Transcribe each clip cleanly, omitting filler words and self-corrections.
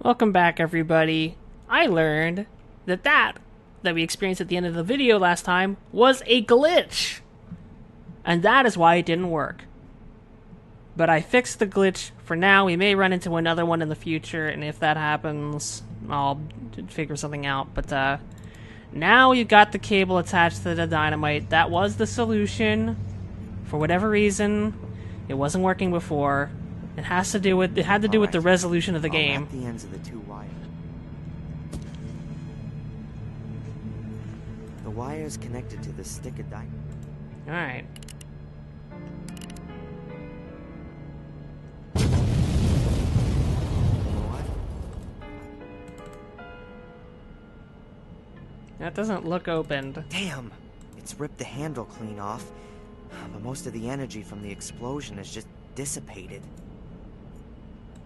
Welcome back, everybody. I learned that we experienced at the end of the video last time was a glitch. And that is why it didn't work. But I fixed the glitch for now. We may run into another one in the future, and if that happens, I'll figure something out. But now you got the cable attached to the dynamite. That was the solution. For whatever reason, it wasn't working before. It had to do with the resolution of the game. Wrap the ends of the two wires. The wire is connected to the stick of dynamite. All right. What? That doesn't look opened. Damn! It's ripped the handle clean off, but most of the energy from the explosion is just dissipated.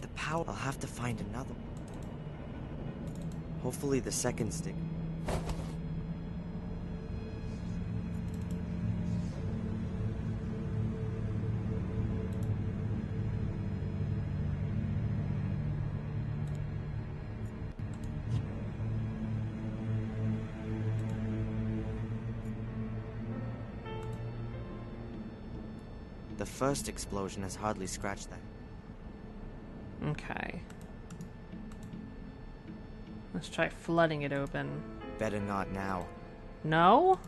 The power... I'll have to find another. Hopefully the second stick... The first explosion has hardly scratched that. Okay. Let's try flooding it open. Better not now. No?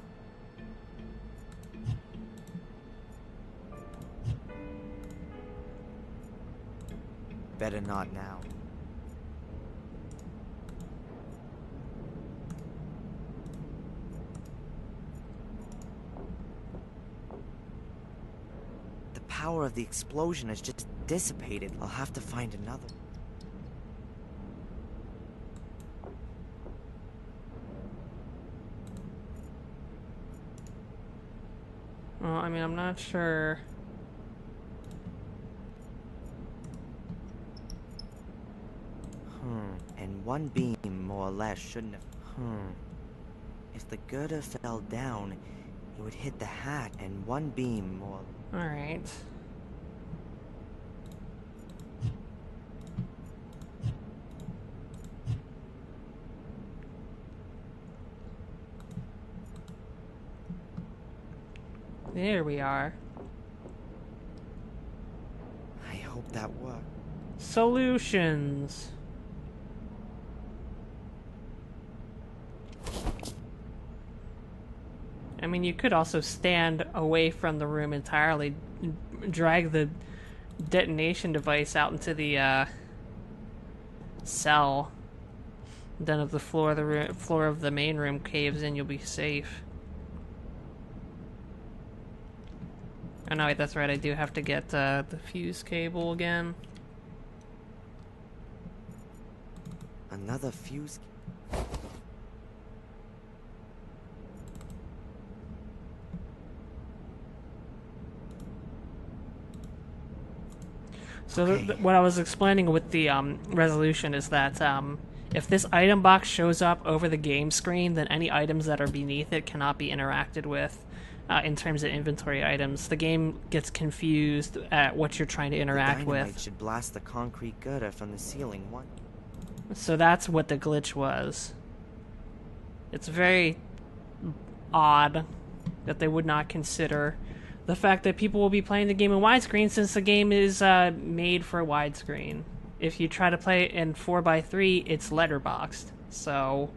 Better not now. The power of the explosion has just dissipated. I'll have to find another. Well, I mean, I'm not sure. And one beam, more or less, shouldn't have... If the girder fell down, it would hit the hat, and one beam, more... Alright. There we are. I hope that worked. Solutions. I mean, you could also stand away from the room entirely, drag the detonation device out into the cell. Then if the floor of the main room caves in, you'll be safe. Oh no, wait, that's right. I do have to get the fuse cable again. Another fuse... So Okay. what I was explaining with the resolution is that if this item box shows up over the game screen, then any items that are beneath it cannot be interacted with in terms of inventory items. The game gets confused at what you're trying to interact the dynamite with. should blast the concrete girder from the ceiling. One. So that's what the glitch was. It's very odd that they would not consider the fact that people will be playing the game in widescreen, since the game is made for widescreen. If you try to play it in 4:3, it's letterboxed. So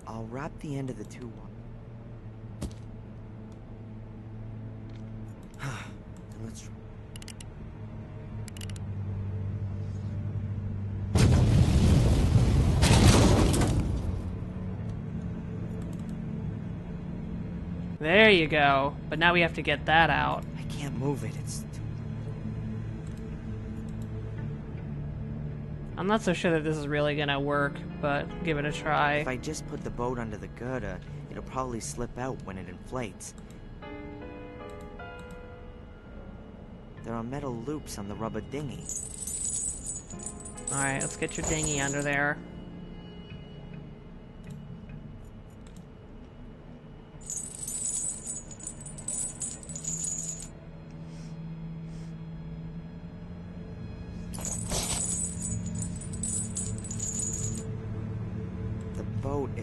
I'll wrap the end of the two wires. Let's try. there you go. But now we have to get that out. I can't move it. It's too... I'm not so sure that this is really gonna work, but give it a try. If I just put the boat under the girder, it'll probably slip out when it inflates. There are metal loops on the rubber dinghy. Alright, let's get your dinghy under there.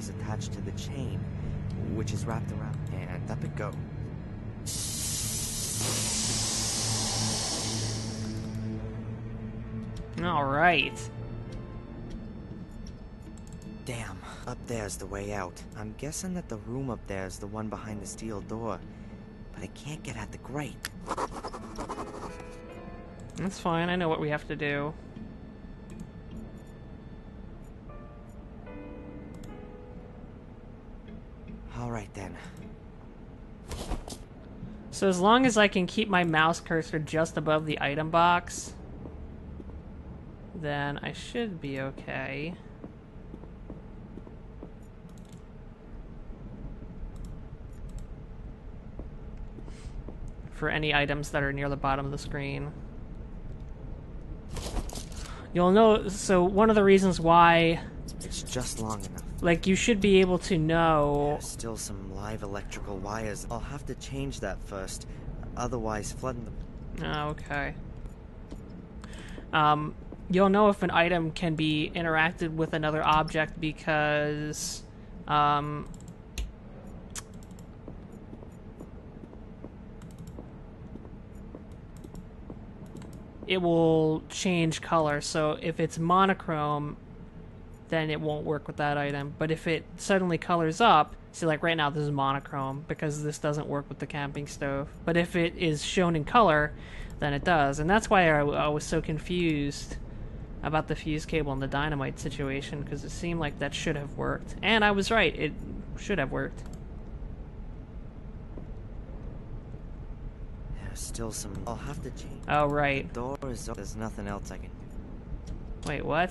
is attached to the chain, which is wrapped around, and up it goes. All right. Damn, up there's the way out. I'm guessing that the room up there is the one behind the steel door, but I can't get at the grate. That's fine, I know what we have to do. Alright then. So as long as I can keep my mouse cursor just above the item box, then I should be okay. For any items that are near the bottom of the screen. You'll know, so one of the reasons why, It's just long enough. like, you should be able to know... There's still some live electrical wires. I'll have to change that first, otherwise flooding the... Oh, okay. You'll know if an item can be interacted with another object because, it will change color. So if it's monochrome, then it won't work with that item. But if it suddenly colors up, see, like right now this is monochrome because this doesn't work with the camping stove. But if it is shown in color, then it does. And that's why I was so confused about the fuse cable and the dynamite situation, because it seemed like that should have worked. And I was right, it should have worked. There's still some... I'll have to change... Oh, right. The door is... There's nothing else I can do. Wait, what?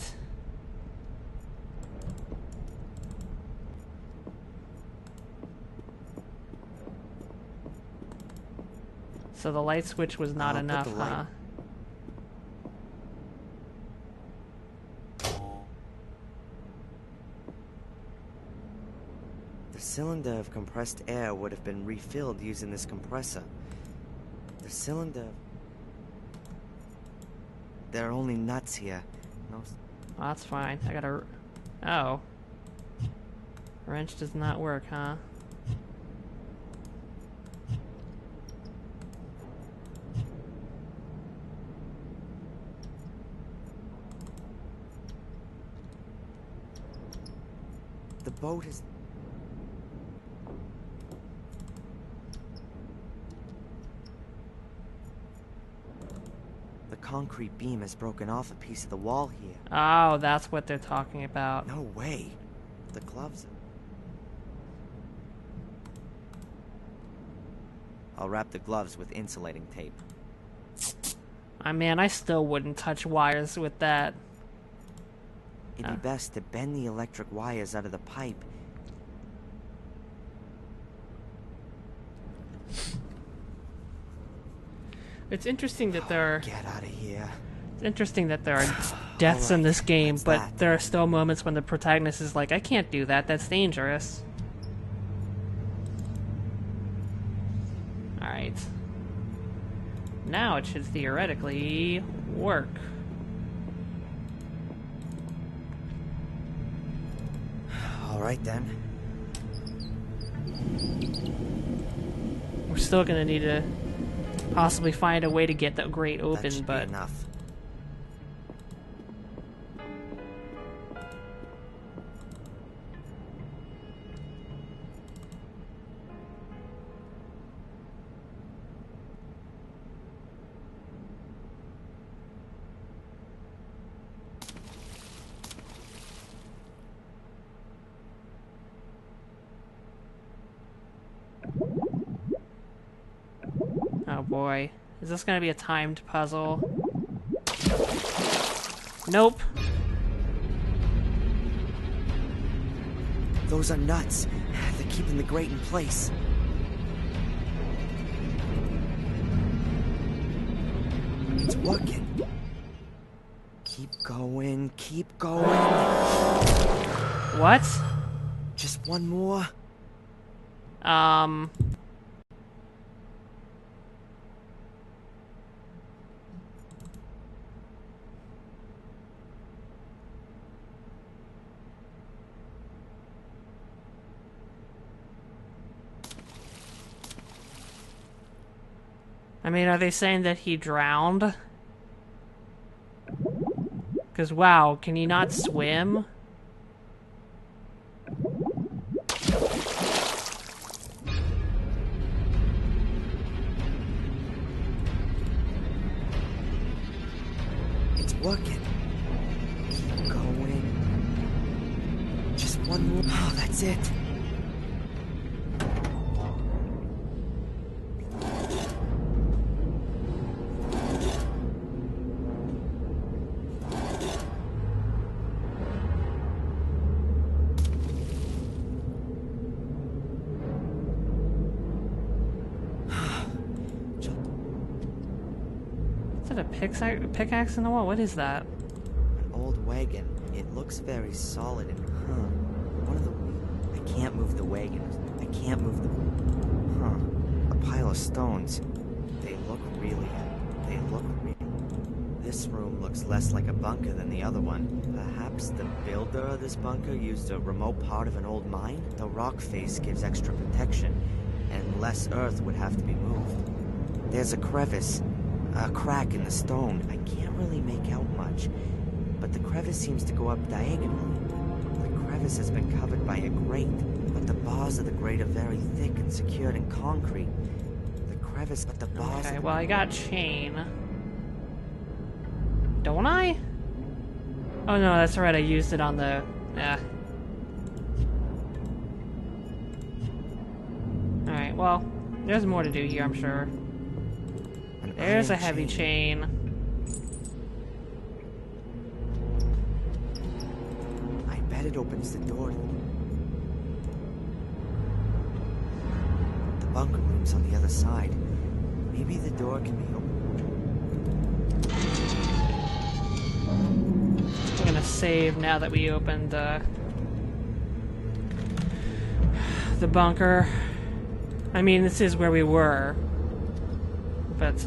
So the light switch was not I'll put enough, the light- huh? The cylinder of compressed air would have been refilled using this compressor. The cylinder... There are only nuts here. No... Well, that's fine. I gotta... Oh. Wrench does not work, huh? The boat is... The concrete beam has broken off a piece of the wall here. Oh, that's what they're talking about. No way. The gloves... I'll wrap the gloves with insulating tape. I mean, I still wouldn't touch wires with that. It'd be best to bend the electric wires out of the pipe. It's interesting that there are... Get out of here. It's interesting that there are deaths in this game, what's but that? there are still moments when the protagonist is like, I can't do that, that's dangerous. Alright. Now it should theoretically work. Alright then. We're still gonna need to possibly find a way to get the grate That open, should but... be enough. Oh boy. Is this gonna be a timed puzzle? Nope. Those are nuts. They're keeping the grate in place. It's working. Keep going, keep going. What? Just one more. I mean, are they saying that he drowned? Because, wow, can he not swim? It's working. Keep going. Just one more. Oh, that's it. Is that a pickaxe in the wall? What is that? An old wagon. It looks very solid and one of the... I can't move the wagon. I can't move the... A pile of stones. They look real. This room looks less like a bunker than the other one. Perhaps the builder of this bunker used a remote part of an old mine? The rock face gives extra protection, and less earth would have to be moved. There's a crevice. A crack in the stone. I can't really make out much, but the crevice seems to go up diagonally. The crevice has been covered by a grate, but the bars of the grate are very thick and secured in concrete. The crevice, but the bars... Okay, well, I got chain. Don't I? Oh no, that's right, I used it on the... Alright, well, there's more to do here, I'm sure. There's a heavy chain. I bet it opens the door. The bunker room's on the other side. Maybe the door can be opened. I'm gonna save now that we opened the bunker. I mean, this is where we were. But,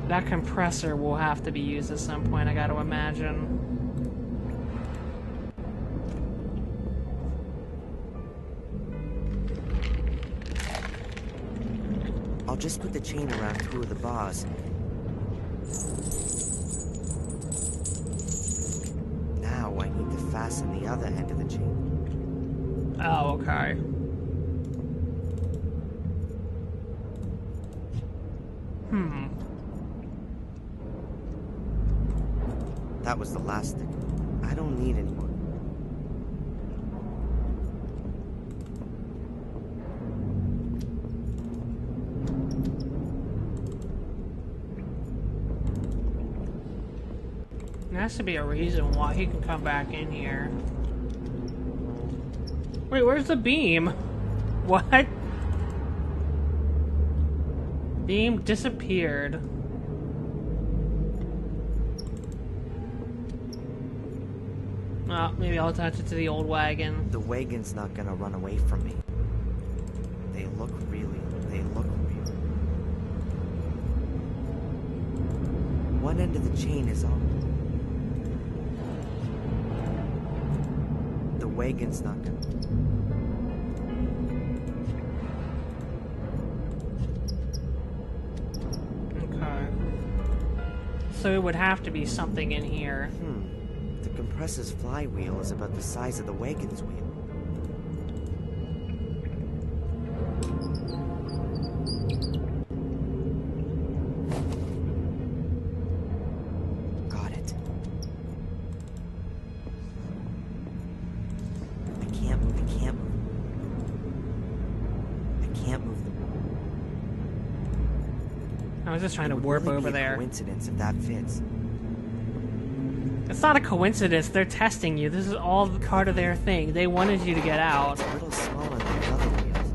that compressor will have to be used at some point, I gotta imagine. I'll just put the chain around two of the bars. Now I need to fasten the other end of the chain. Oh, okay. That was the last stick. I don't need any more. There has to be a reason why he can come back in here. Wait, where's the beam? What? Beam disappeared. Oh, maybe I'll attach it to the old wagon. The wagon's not gonna run away from me. They look real. One end of the chain is on. The wagon's not gonna... Okay. So it would have to be something in here. The compressor's flywheel is about the size of the wagon's wheel. Got it. I can't move. I can't move them. I was just trying to It would warp really over be a there. coincidence if that fits. It's not a coincidence. They're testing you. This is all part of their thing. They wanted you to get out. It's a little smaller than the other wheels.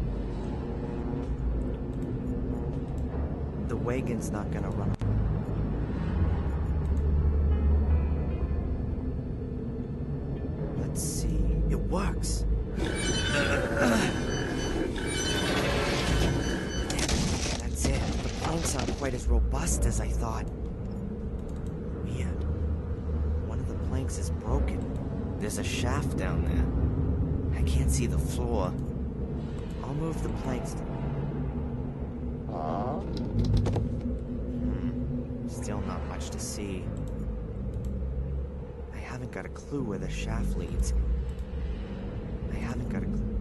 The wagon's not gonna run. Let's see. It works. That's it. The planks aren't quite as robust as I thought. Weird. One of the planks is broken. There's a shaft down there. I I can't see the floor. I'll move the planks. Still not much to see. I haven't got a clue where the shaft leads. I haven't got a clue.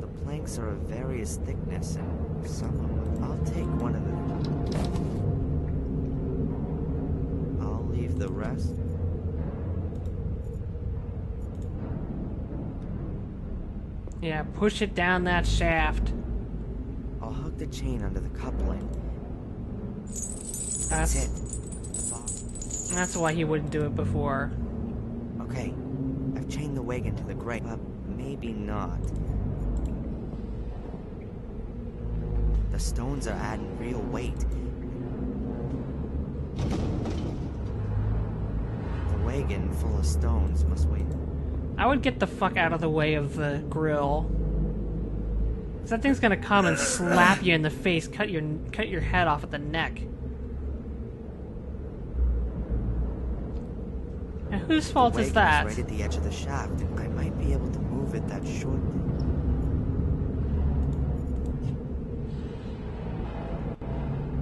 The planks are of various thickness, and some of them. I'll take one of them. I'll leave the rest. Yeah, push it down that shaft. I'll hook the chain under the coupling. That's it. That's why he wouldn't do it before. Okay, I've chained the wagon to the grate, but maybe not. The stones are adding real weight. The wagon full of stones must weigh. I would get the fuck out of the way of the grill. 'Cause that thing's gonna come and slap you in the face, cut your head off at the neck. And whose fault is that? Right at the edge of the shaft, and I might be able to move it that short.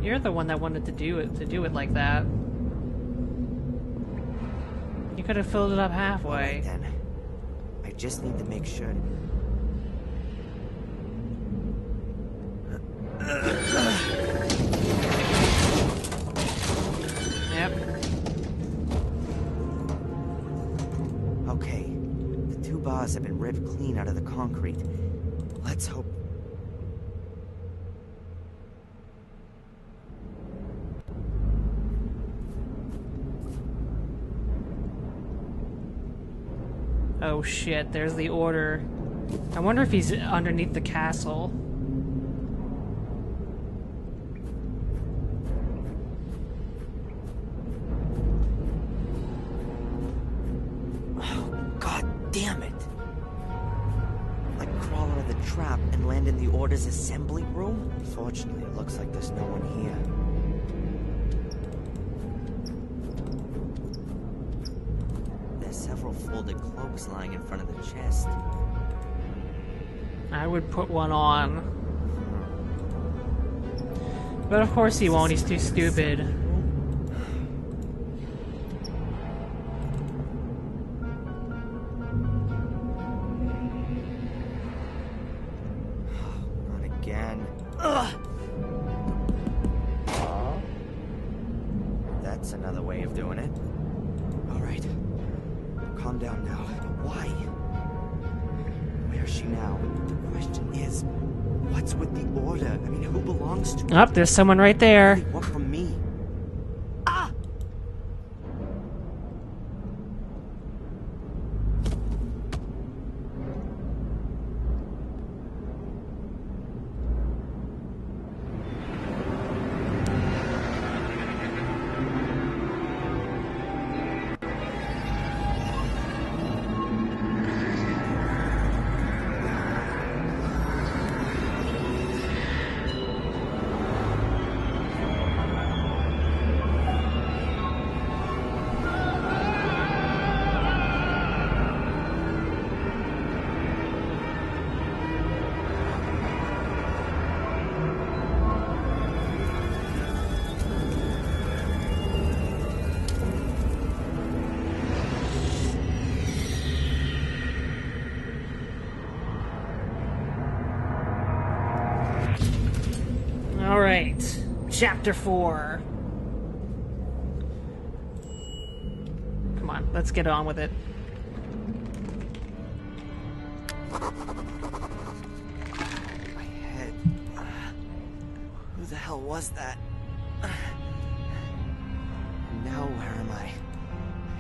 You're the one that wanted to do it like that. You could have filled it up halfway. All right, then. I just need to make sure. Yep. Okay, the two bars have been ripped clean out of the concrete. Let's hope. Oh shit, there's the order. I wonder if he's underneath the castle. Oh, God damn it! Like crawl out of the trap and land in the Order's assembly room? Fortunately, it looks like there's no one here. Several folded cloaks lying in front of the chest. I would put one on. But of course he won't, he's too stupid. Not again. Ugh. That's another way of doing it. All right. Calm down now. Why? Where's she now? The question is, what's with the Order? I mean, who belongs to? Oh, there's someone right there. What from me? Ah! Alright, Chapter 4. Come on, let's get on with it. My head. Who the hell was that? Now where am I?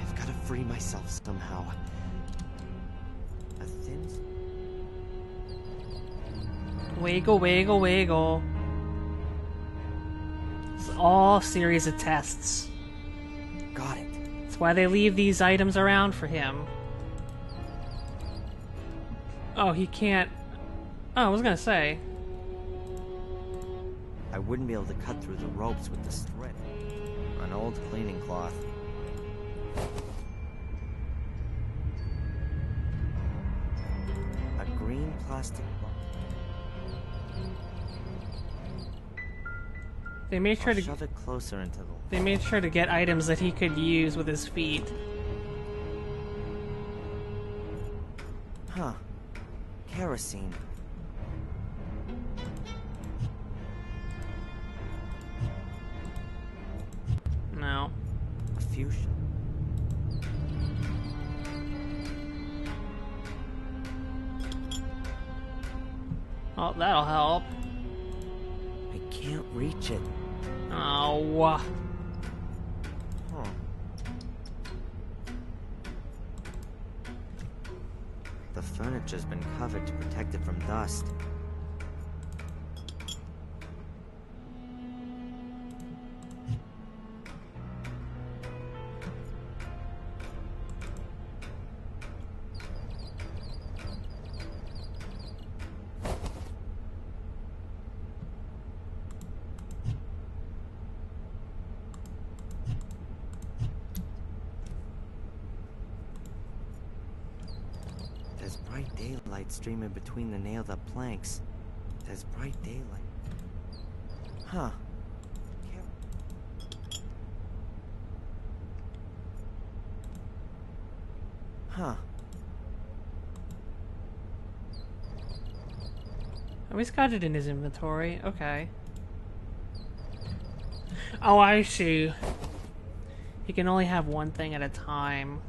I've got to free myself somehow. A thin... Wiggle, wiggle, wiggle. It's all a series of tests. Got it. That's why they leave these items around for him. Oh, he can't... Oh, I was gonna say. I wouldn't be able to cut through the ropes with the strip. An old cleaning cloth. green plastic box. They made sure I'll to shove it closer into the... they made sure to get items that he could use with his feet. Huh. Kerosene. No. A fuchsia. Oh, that'll help. I can't reach it. Oh. Huh. The furniture's been covered to protect it from dust. There's bright daylight streaming between the nailed up planks. There's bright daylight. Huh. Huh. Oh, he's got it in his inventory. Okay. Oh, I see. He can only have one thing at a time.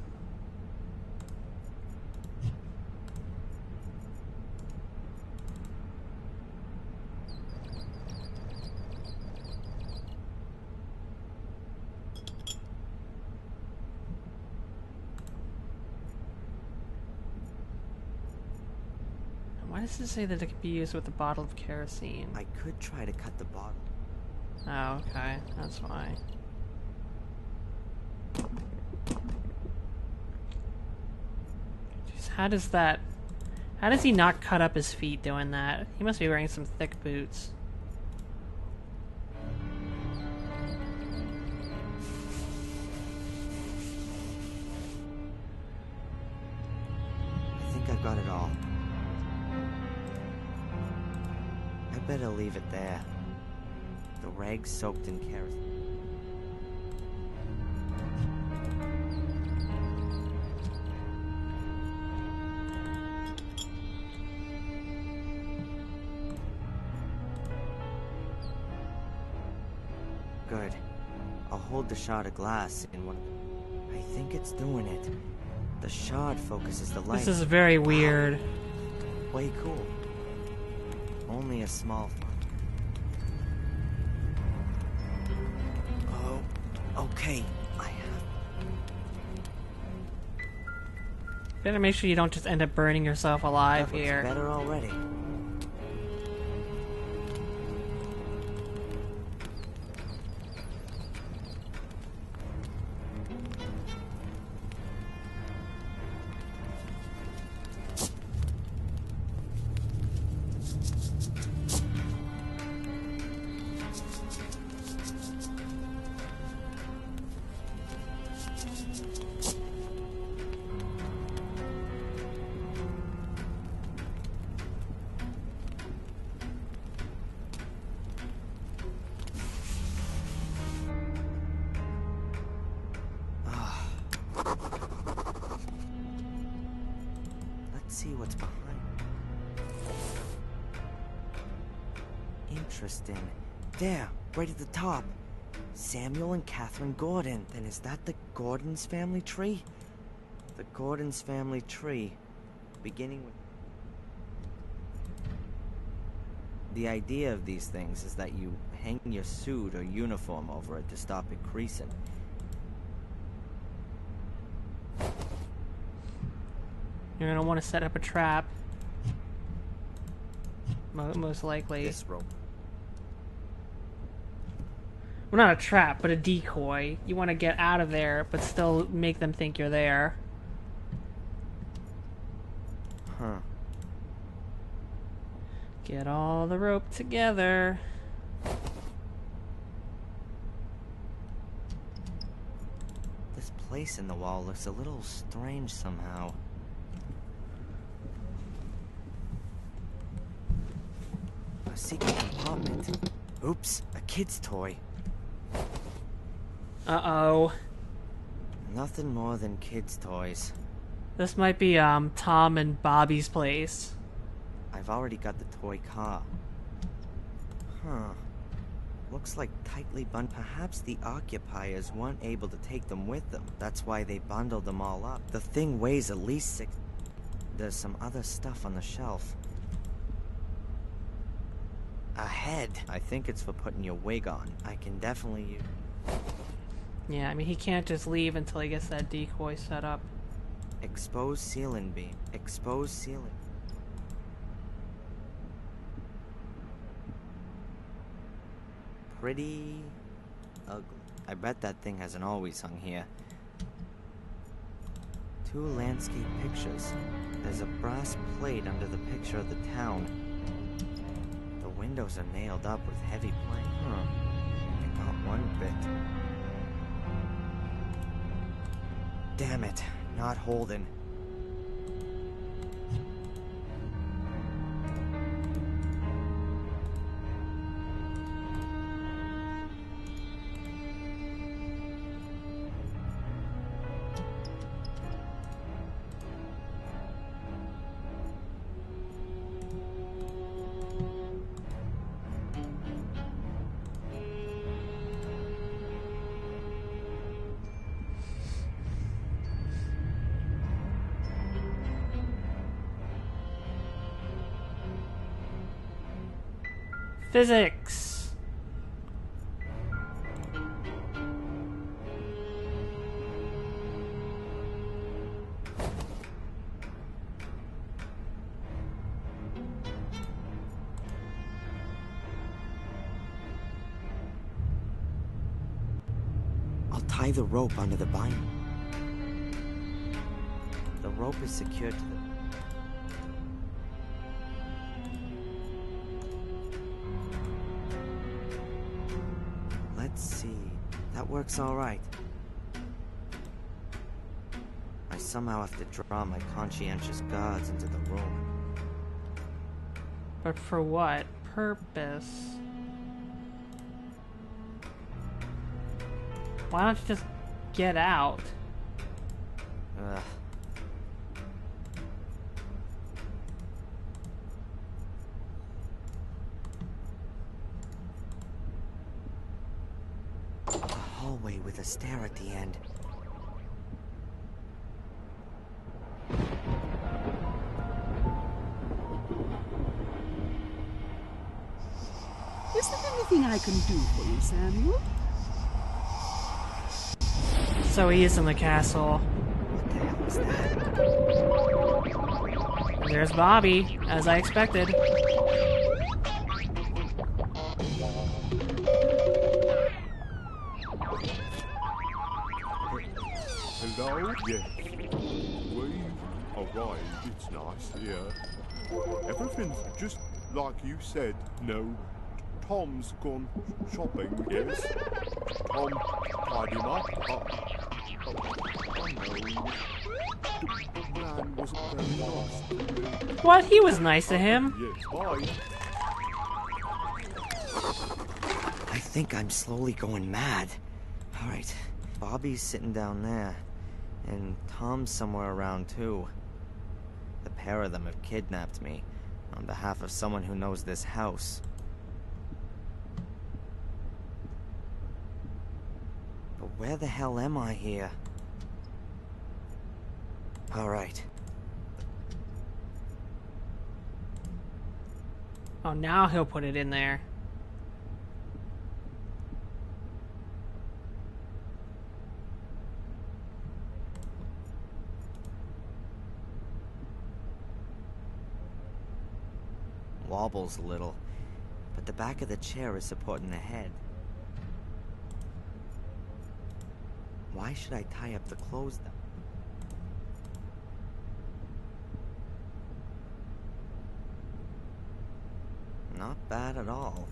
Why does it say that it can be used with a bottle of kerosene? I could try to cut the bottle. Oh, okay. That's why. Jeez, how does that... How does he not cut up his feet doing that? He must be wearing some thick boots. I think I've got it all. I better leave it there. The rags soaked in kerosene. Good. I'll hold the shard of glass in one. I think it's doing it. The shard focuses the light. This is very weird. Way cool. Only a small. Oh, okay. I have. Better make sure you don't just end up burning yourself alive That looks here. better already. Let's see what's behind. Interesting. There, right at the top. Samuel and Catherine Gordon. Then is that the Gordon's family tree? The Gordon's family tree. Beginning with... The idea of these things is that you hang your suit or uniform over it to stop it creasing. You're gonna want to set up a trap. Most likely. This rope. Well, not a trap, but a decoy. You want to get out of there, but still make them think you're there. Huh. Get all the rope together. This place in the wall looks a little strange somehow. A secret compartment. Oops, a kid's toy. Uh-oh. Nothing more than kids' toys. This might be, Tom and Bobby's place. I've already got the toy car. Huh. Looks like tightly bundled. Perhaps the occupiers weren't able to take them with them. That's why they bundled them all up. The thing weighs at least 6... There's some other stuff on the shelf. A head. I think it's for putting your wig on. I can definitely use... Yeah, I mean, he can't just leave until he gets that decoy set up. Exposed ceiling beam. Exposed ceiling. Pretty ugly. I bet that thing hasn't always hung here. 2 landscape pictures. There's a brass plate under the picture of the town. The windows are nailed up with heavy plank. And not one bit. Damn it, not holding. Physics. I'll tie the rope under the bind. The rope is secured to the... Let's see. That works all right. I somehow have to draw my conscientious guards into the room. But for what purpose? Why don't you just get out? Ugh. A hallway with a stair at the end. Is there anything I can do for you, Samuel? So he is in the castle. What the hell is that? And there's Bobby, as I expected. Hello? Yes. We've arrived. It's nice here. Everything's just like you said. No. Tom's gone shopping, yes. Tom tied him up. I know. The man wasn't very nice to me. What? He was nice to him. Yes, bye. I think I'm slowly going mad. All right. Bobby's sitting down there. And Tom's somewhere around too. The pair of them have kidnapped me on behalf of someone who knows this house. But where the hell am I here? All right. Oh, now he'll put it in there. Wobbles a little, but the back of the chair is supporting the head. Why should I tie up the clothes though? Not bad at all.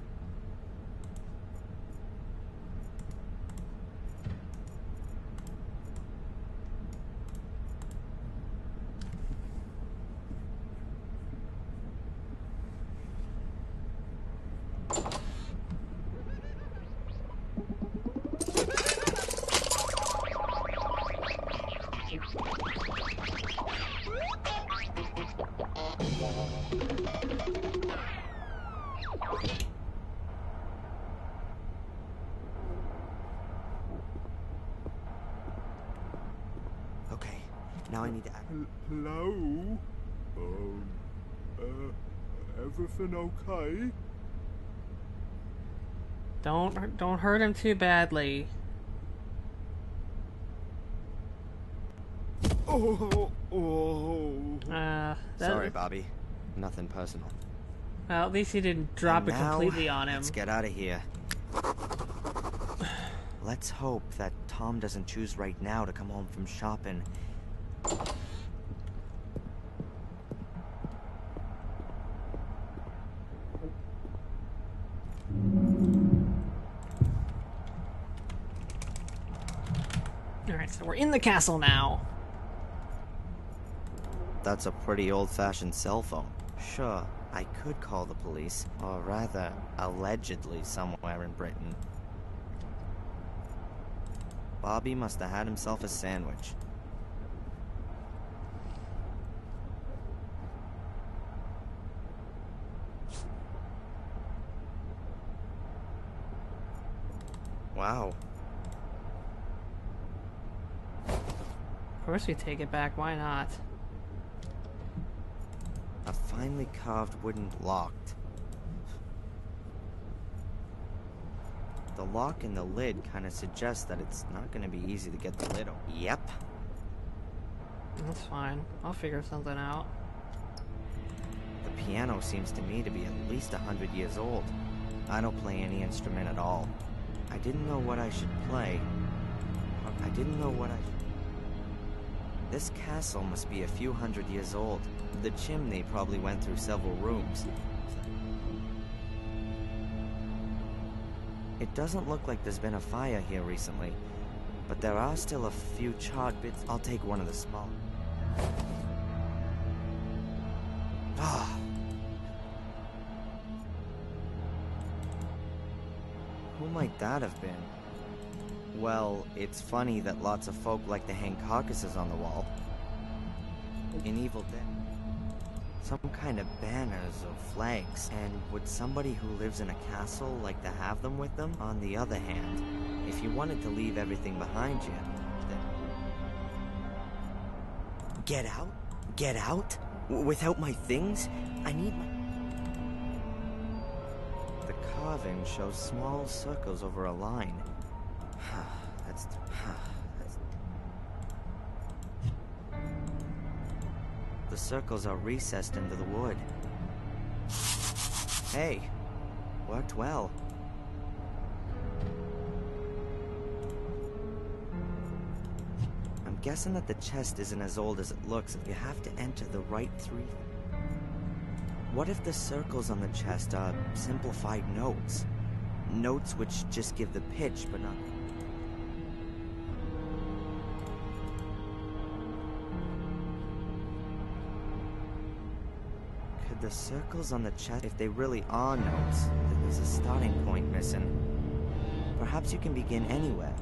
Hello? Everything okay? Don't hurt him too badly. Sorry, Bobby. Nothing personal. Well, at least he didn't drop it Now, completely on him. let's get out of here. Let's hope that Tom doesn't choose right now to come home from shopping. Alright, so we're in the castle now. That's a pretty old-fashioned cell phone. Sure, I could call the police, or rather, allegedly somewhere in Britain. Bobby must have had himself a sandwich. Wow. Of course we take it back, why not? A finely carved wooden lock. The lock and the lid kind of suggest that it's not going to be easy to get the lid open. Yep. That's fine. I'll figure something out. The piano seems to me to be at least 100 years old. I don't play any instrument at all. I didn't know what I should play. I didn't know what I should... This castle must be a few hundred years old. The chimney probably went through several rooms. It doesn't look like there's been a fire here recently, but there are still a few charred bits. I'll take one of the small. Ah. Who might that have been? Well, it's funny that lots of folk like to hang carcasses on the wall. In Evil Dead. Some kind of banners or flags. And would somebody who lives in a castle like to have them with them? On the other hand, if you wanted to leave everything behind you, then... Get out? Get out? Without my things? I need my... The carving shows small circles over a line. That's... The circles are recessed into the wood. Hey, worked well. I'm guessing that the chest isn't as old as it looks. You have to enter the right three. What if the circles on the chest are simplified notes? Notes which just give the pitch, but not... The circles on the chest, if they really are notes, then there's a starting point missing. Perhaps you can begin anywhere.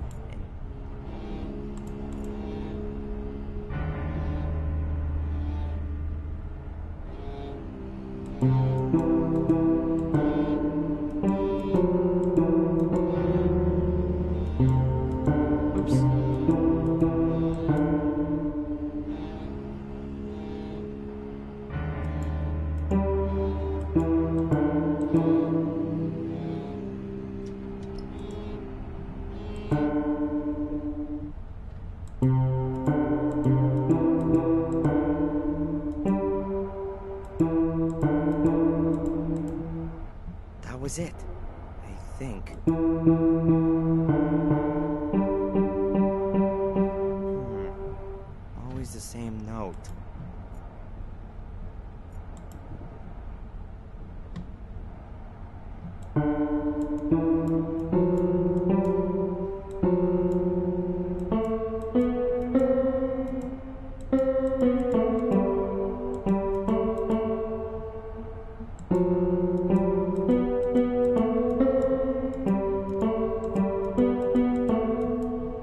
That was it, I think. Always the same note.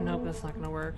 Nope, that's not gonna work.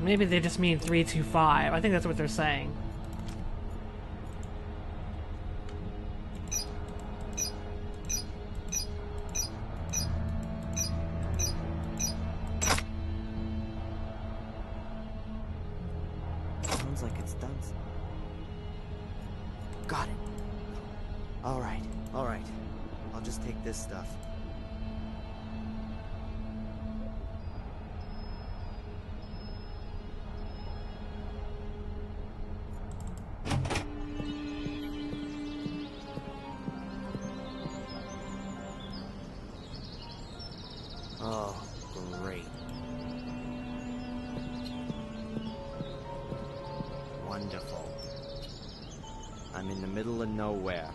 Maybe they just mean 325. I think that's what they're saying. Sounds like it's done. Got it. All right. I'll just take this stuff. Oh, great. Wonderful. I'm in the middle of nowhere.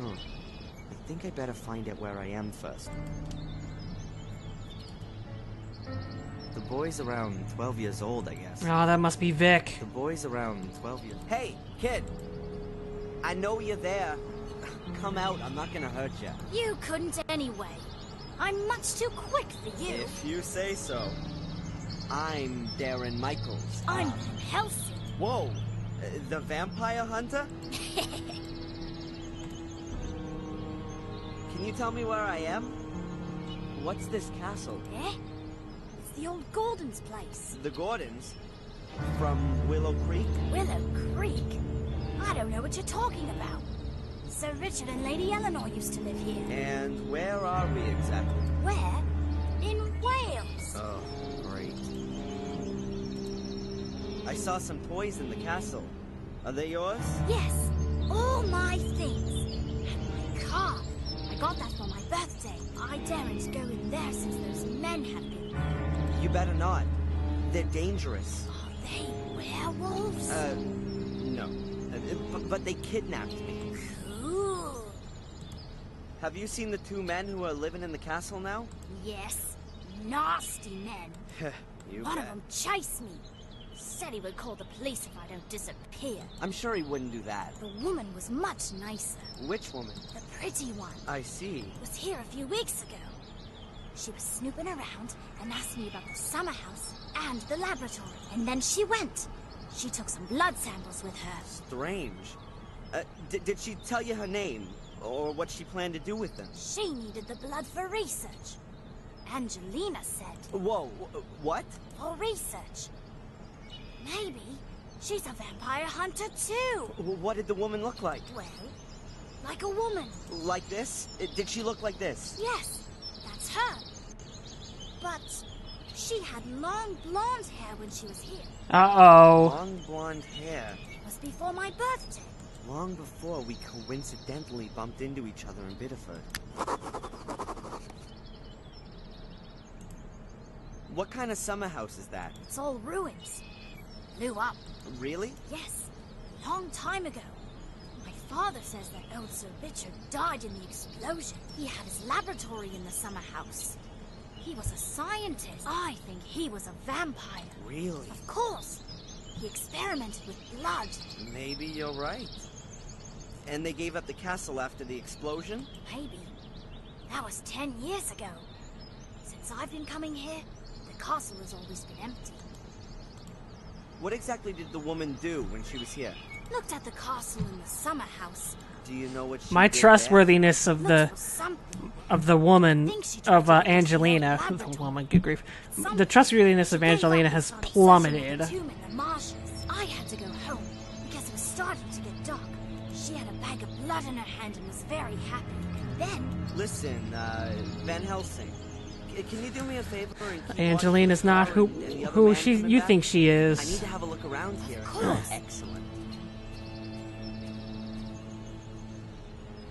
I think I better find out where I am first. The boy's around 12 years old, I guess. Oh, that must be Vic. The boy's around 12 years... Hey, kid! I know you're there. Come out, I'm not gonna hurt you. You couldn't anyway. I'm much too quick for you. If you say so. I'm Darren Michaels. I'm Van Helsing. Whoa! The vampire hunter? Can you tell me where I am? What's this castle? Eh? It's the old Gordon's place. The Gordons? From Willow Creek? Willow Creek? I don't know what you're talking about. Sir Richard and Lady Eleanor used to live here. And where are we exactly? Where? In Wales. Oh, great. I saw some toys in the castle. Are they yours? Yes, all my things. And my car. I got that for my birthday. I daren't go in there since those men have been there. You better not. They're dangerous. Are they werewolves? No. But they kidnapped me. Cool. Have you seen the two men who are living in the castle now? Yes, nasty men. You One bet. of them chased me. Said he would call the police if I don't disappear. I'm sure he wouldn't do that. The woman was much nicer. Which woman? The pretty one. I see. Was here a few weeks ago. She was snooping around and asked me about the summer house and the laboratory. And then she went. She took some blood samples with her. Strange. Did she tell you her name? Or what she planned to do with them? She needed the blood for research. Angelina said. Whoa, what? For research. Maybe she's a vampire hunter too. What did the woman look like? Well, like a woman. Like this? Did she look like this? Yes, that's her. But she had long blonde hair when she was here. Uh-oh. Long blonde hair. It was before my birthday. Long before we coincidentally bumped into each other in Biddeford. What kind of summer house is that? It's all ruins. Blew up. Really? Yes, long time ago. My father says that old Sir Richard died in the explosion. He had his laboratory in the summer house. He was a scientist. I think he was a vampire. Really? Of course. He experimented with blood. Maybe you're right. And they gave up the castle after the explosion? Maybe. That was 10 years ago. Since I've been coming here, the castle has always been empty. What exactly did the woman do when she was here? Looked at the castle in the summer house. Do you know what she My did trustworthiness of Looked for something. the woman Think she tried of to get into Angelina, the the laboratory. woman, good grief. Something. The trustworthiness of She gave Angelina up has on obsession plummeted. with the tomb in the marshes. I had to go home because it was starting to get dark. She had a bag of blood in her hand and was very happy. And then Listen, Van Helsing. Can you do me a favor and keep Angelina's watching the not car who and the other who man she coming you back? think she I need is. to have a look around here. Of course. Excellent.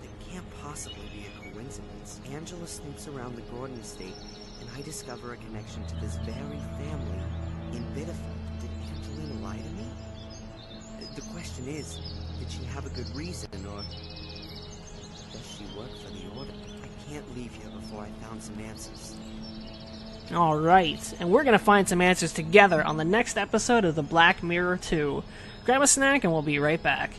It can't possibly be a coincidence. Angela sneaks around the Gordon estate, and I discover a connection to this very family in Biddeford. Did Angelina lie to me? The question is, did she have a good reason, or does she work for the Order? I can't leave here before I found some answers. Alright, and we're gonna find some answers together on the next episode of the Black Mirror 2. Grab a snack and we'll be right back.